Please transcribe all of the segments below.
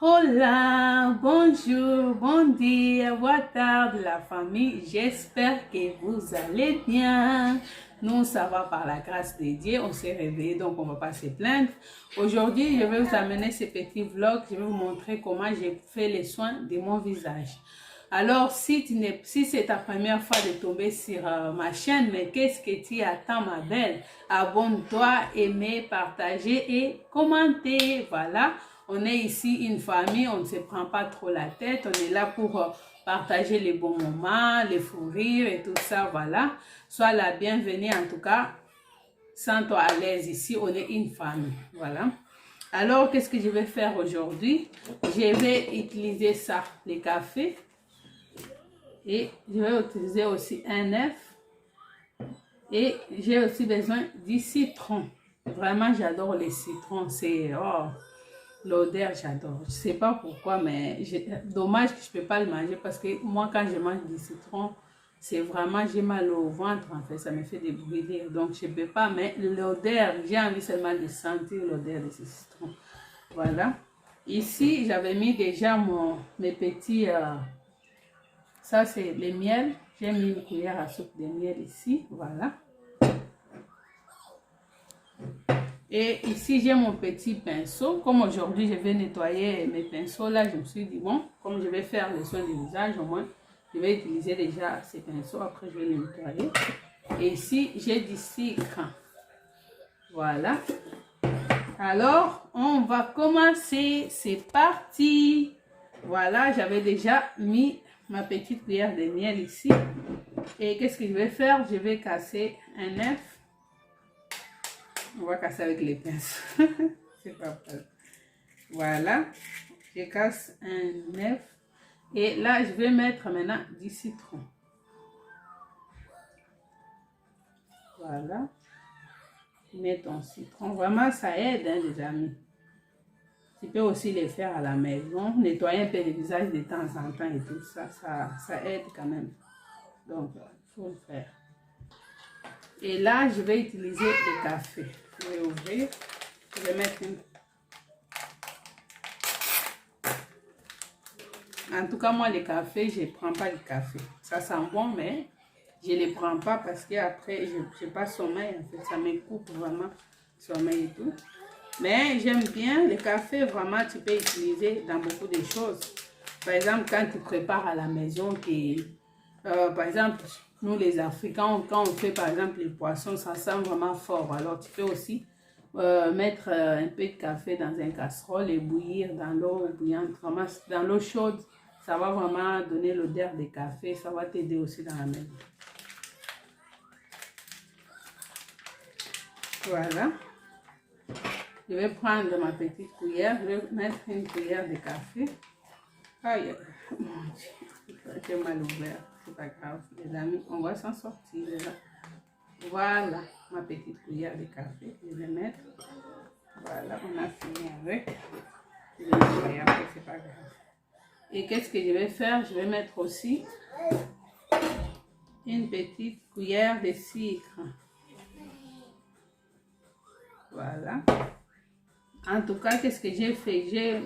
Hola, bonjour, bon dia, boa tarde la famille, j'espère que vous allez bien. Nous, ça va par la grâce de Dieu, on s'est réveillé donc on ne va pas se plaindre. Aujourd'hui, je vais vous amener ce petit vlog, je vais vous montrer comment j'ai fait les soins de mon visage. Alors, si c'est ta première fois de tomber sur ma chaîne, mais qu'est-ce que tu attends ma belle? Abonne-toi, aimez, partagez et commentez, voilà. On est ici une famille, on ne se prend pas trop la tête, on est là pour partager les bons moments, les fous rires et tout ça, voilà. Sois la bienvenue en tout cas, sens-toi à l'aise ici, on est une famille, voilà. Alors, qu'est-ce que je vais faire aujourd'hui? Je vais utiliser ça, les cafés, et je vais utiliser aussi un œuf, et j'ai aussi besoin du citron. Vraiment, j'adore les citrons, c'est... Oh, l'odeur, j'adore. Je sais pas pourquoi, mais dommage que je peux pas le manger parce que moi, quand je mange du citron, c'est vraiment, j'ai mal au ventre en fait, ça me fait des brûlures. Donc, je peux pas, mais l'odeur, j'ai envie seulement de sentir l'odeur de ce citron. Voilà. Ici, j'avais mis déjà mes petits, ça c'est le miel. J'ai mis une cuillère à soupe de miel ici, voilà. Et ici, j'ai mon petit pinceau. Comme aujourd'hui, je vais nettoyer mes pinceaux. Là, je me suis dit, bon, comme je vais faire les soins du visage, au moins, je vais utiliser déjà ces pinceaux. Après, je vais les nettoyer. Et ici, j'ai du sucre. Voilà. Alors, on va commencer. C'est parti. Voilà, j'avais déjà mis ma petite cuillère de miel ici. Et qu'est-ce que je vais faire? Je vais casser un œuf. On va casser avec les pinces. C'est pas grave. Voilà. Je casse un œuf. Et là, je vais mettre maintenant du citron. Voilà. Mets ton citron. Vraiment, ça aide, hein, les amis. Tu peux aussi les faire à la maison. Nettoyer un peu le visage de temps en temps et tout ça. Ça aide quand même. Donc, il faut le faire. Et là, je vais utiliser le café. Je vais ouvrir. Je vais mettre une... En tout cas, moi, le café, je ne prends pas le café. Ça sent bon, mais je ne les prends pas parce qu'après, je n'ai pas sommeil. En fait, ça me coupe vraiment sommeil et tout. Mais j'aime bien le café. Vraiment, tu peux utiliser dans beaucoup de choses. Par exemple, quand tu prépares à la maison, par exemple, nous les Africains, quand on fait par exemple les poissons, ça sent vraiment fort. Alors, tu peux aussi mettre un peu de café dans une casserole et bouillir dans l'eau bouillante, vraiment dans l'eau chaude. Ça va vraiment donner l'odeur de café. Ça va t'aider aussi dans la maison. Voilà. Je vais prendre ma petite cuillère. Je vais mettre une cuillère de café. Aïe, mon Dieu. J'ai mal ouvert. C'est pas grave, les amis. On va s'en sortir là. Voilà ma petite cuillère de café. Je vais mettre. Voilà, on a fini avec. Je vais nettoyer après, c'est pas grave. Et qu'est-ce que je vais faire? Je vais mettre aussi une petite cuillère de sucre. Voilà. En tout cas, qu'est-ce que j'ai fait? J'ai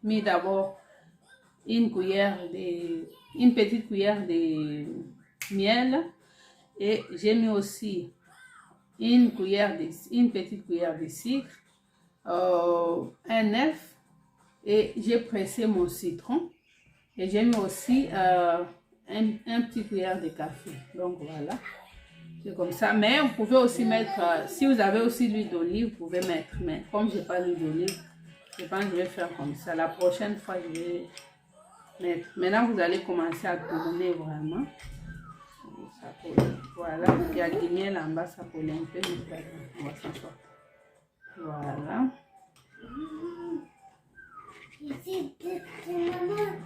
mis d'abord une petite cuillère de miel et j'ai mis aussi une petite cuillère de sucre, un œuf et j'ai pressé mon citron et j'ai mis aussi un petit cuillère de café. Donc voilà. C'est comme ça, mais vous pouvez aussi mettre, si vous avez aussi l'huile d'olive, vous pouvez mettre, mais comme je n'ai pas l'huile d'olive, je pense que je vais faire comme ça. La prochaine fois, je vais mettre. Maintenant, vous allez commencer à tourner vraiment. Ça colle. Voilà, il y a du miel en bas, ça colle un peu, mais on va s'en sortir. Voilà.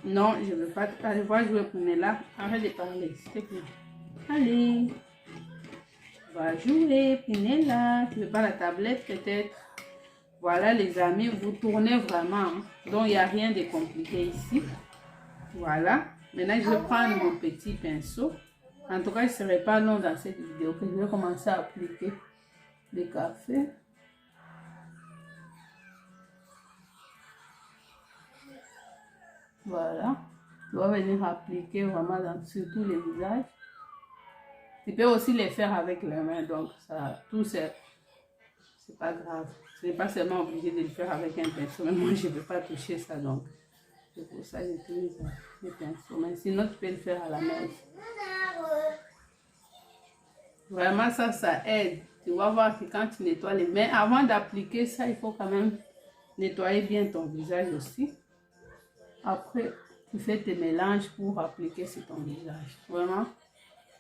Non, je ne veux pas. Allez, voir, je vais prendre là. Arrête de parler, s'il te plaît. Allez. Va jouer, Pinella. Tu veux pas la tablette peut-être? Voilà les amis, vous tournez vraiment. Hein. Donc il n'y a rien de compliqué ici. Voilà. Maintenant je vais prendre mon petit pinceau. En tout cas, il ne serait pas long dans cette vidéo que je vais commencer à appliquer le café. Voilà. Tu vas venir appliquer vraiment sur tous les visages. Tu peux aussi les faire avec les mains, donc ça, tout c'est pas grave. Tu n'es pas seulement obligé de le faire avec un pinceau, mais moi je ne veux pas toucher ça, donc c'est pour ça que j'utilise les pinceaux. Mais sinon tu peux le faire à la main. Vraiment ça aide. Tu vas voir que quand tu nettoies les mains, avant d'appliquer ça, il faut quand même nettoyer bien ton visage aussi. Après, tu fais tes mélanges pour appliquer sur ton visage. Vraiment,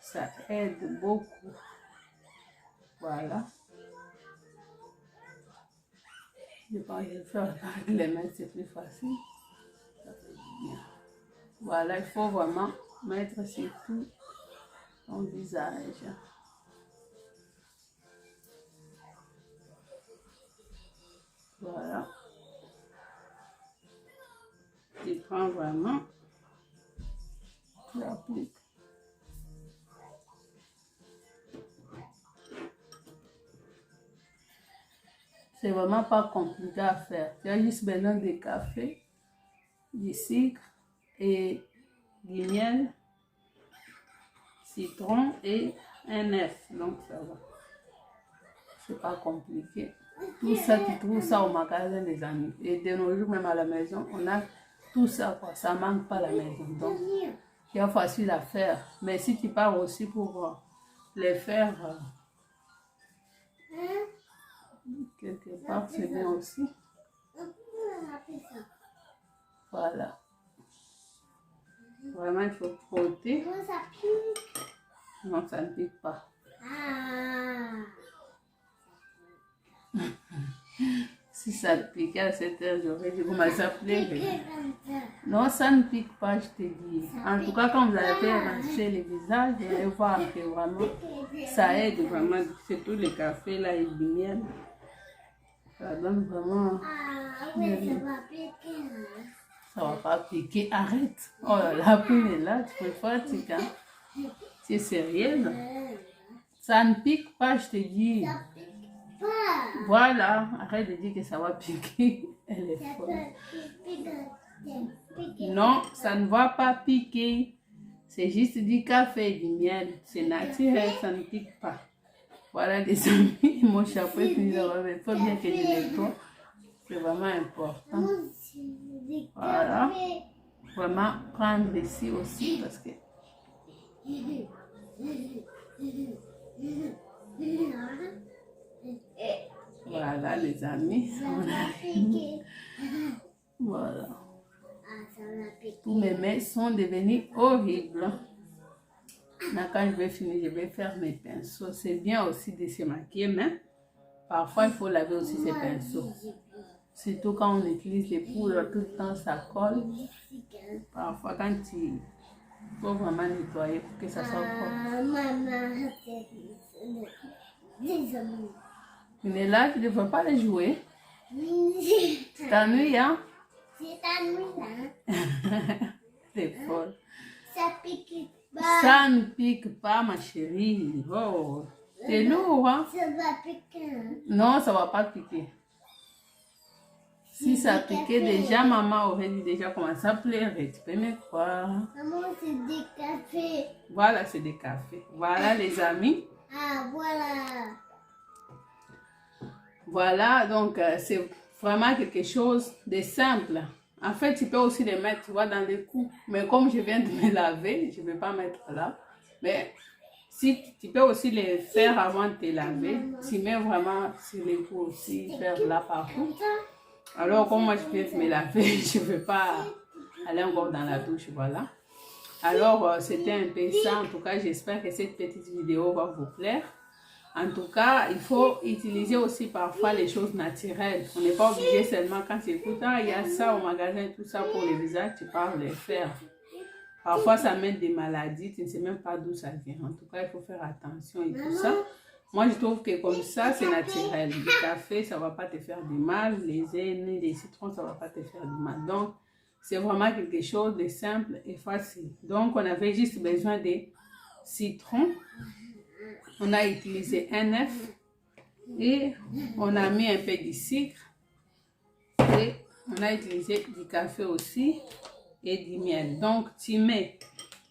ça aide beaucoup. Voilà. Je pense que je vais faire avec les mains, c'est plus facile. Ça fait bien. Voilà, il faut vraiment mettre sur tout ton visage. Voilà. Tu prends vraiment, tu appliques. C'est vraiment pas compliqué à faire. Tu as juste besoin de café, du sucre et du miel, citron et un œuf. Donc ça va. C'est pas compliqué. Tout ça, tu trouves ça au magasin des amis. Et de nos jours, même à la maison, on a tout ça, quoi. Ça manque pas à la maison. Donc, c'est facile à faire. Mais si tu pars aussi pour les faire quelque part, c'est bien aussi. Voilà. Vraiment, il faut frotter. Ça pique. Non, ça ne pique pas. Si ça piquait à cette heure, j'aurais dû commencer à pleurer. Non, ça ne pique pas, je te dis. En tout cas, quand vous allez rincer les visages, vous allez voir que vraiment, ça aide vraiment. C'est tout le café là et du miel. Ça donne vraiment... Oui, ça va piquer. Ça va pas piquer, arrête. Oh là là, puis là, tu peux pas, tu es sérieuse? Ça ne pique pas, je te dis. Ça pique pas. Voilà, arrête de dire que ça va piquer. Elle est folle. Non, ça ne va pas piquer. C'est juste du café et du miel. C'est naturel, ça ne pique pas. Voilà les amis, mon chapeau est fini d'avoir. Il faut bien que je nettoie. C'est vraiment important. Voilà. Vraiment prendre ici aussi parce que... Voilà les amis. Voilà. Tous mes mains sont devenues horribles. Là, quand je vais finir, je vais faire mes pinceaux. C'est bien aussi de se maquiller, mais parfois il faut laver aussi ses pinceaux. Surtout quand on utilise les poudres, tout le temps ça colle. Parfois quand il faut vraiment nettoyer pour que ça soit propre. Mais là, tu ne devrais pas les jouer. Tu t'ennuies, hein? C'est folle. Ça pique pas. Ça ne pique pas, ma chérie. Oh, c'est lourd, hein? Ça va piquer. Non, ça ne va pas piquer. Si ça piquait déjà, maman aurait dû déjà commencer à pleurer. Tu peux me croire. Maman, c'est des cafés. Voilà, c'est des cafés. Voilà, les amis. Ah, voilà. Voilà, donc c'est vraiment quelque chose de simple. En fait, tu peux aussi les mettre, tu vois, dans les coups. Mais comme je viens de me laver, je ne vais pas mettre là. Mais si tu peux aussi les faire avant de te laver, tu mets vraiment sur les coups aussi, faire là partout. Alors, comme moi, je viens de me laver, je ne vais pas aller encore dans la douche, voilà. Alors, c'était un peu ça. En tout cas, j'espère que cette petite vidéo va vous plaire. En tout cas, il faut utiliser aussi parfois les choses naturelles. On n'est pas obligé seulement quand tu écoutes, il y a ça au magasin, tout ça pour les visages, tu pars les faire. Parfois, ça mène des maladies, tu ne sais même pas d'où ça vient. En tout cas, il faut faire attention et tout ça. Moi, je trouve que comme ça, c'est naturel. Le café, ça ne va pas te faire du mal. Les aines, les citrons, ça ne va pas te faire du mal. Donc, c'est vraiment quelque chose de simple et facile. Donc, on avait juste besoin de citron. On a utilisé un œuf et on a mis un peu de sucre et on a utilisé du café aussi et du miel. Donc, tu mets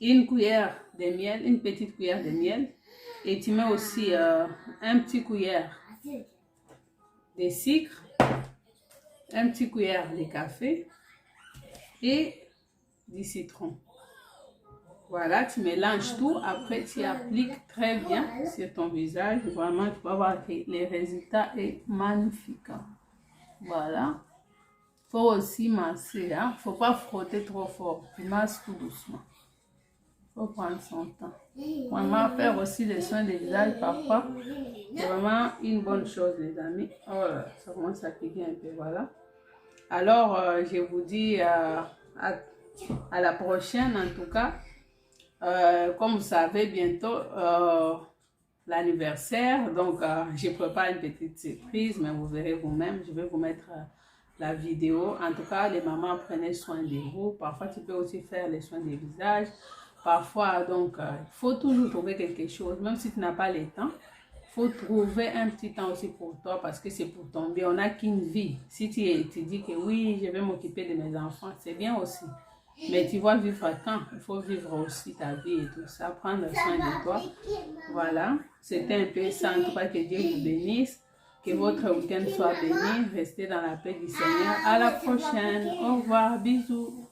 une cuillère de miel, une petite cuillère de miel. Et tu mets aussi un petit cuillère de sucre, un petit cuillère de café et du citron. Voilà, tu mélanges tout. Après, tu appliques très bien sur ton visage. Vraiment, tu vas voir que le résultat est magnifique. Voilà. Il faut aussi masser. Hein? Faut pas frotter trop fort. Tu masses tout doucement. Il faut prendre son temps. Vraiment, faire aussi les soins de visage parfois, c'est vraiment une bonne chose, les amis. Oh là, ça commence à piquer un peu, voilà. Alors, je vous dis à la prochaine, en tout cas. Comme vous savez, bientôt l'anniversaire, donc je prépare une petite surprise, mais vous verrez vous-même. Je vais vous mettre la vidéo. En tout cas, les mamans, prenez soin de vous. Parfois, tu peux aussi faire les soins du visage. Parfois, donc, il faut toujours trouver quelque chose, même si tu n'as pas le temps. Il faut trouver un petit temps aussi pour toi parce que c'est pour ton bien. On n'a qu'une vie. Si tu dis que oui, je vais m'occuper de mes enfants, c'est bien aussi. Mais tu vas vivre quand? Il faut vivre aussi ta vie et tout ça, prendre soin de toi. Voilà, c'était un peu ça. En tout cas, que Dieu vous bénisse. Que votre week-end soit béni. Restez dans la paix du Seigneur. À la prochaine. Au revoir. Bisous.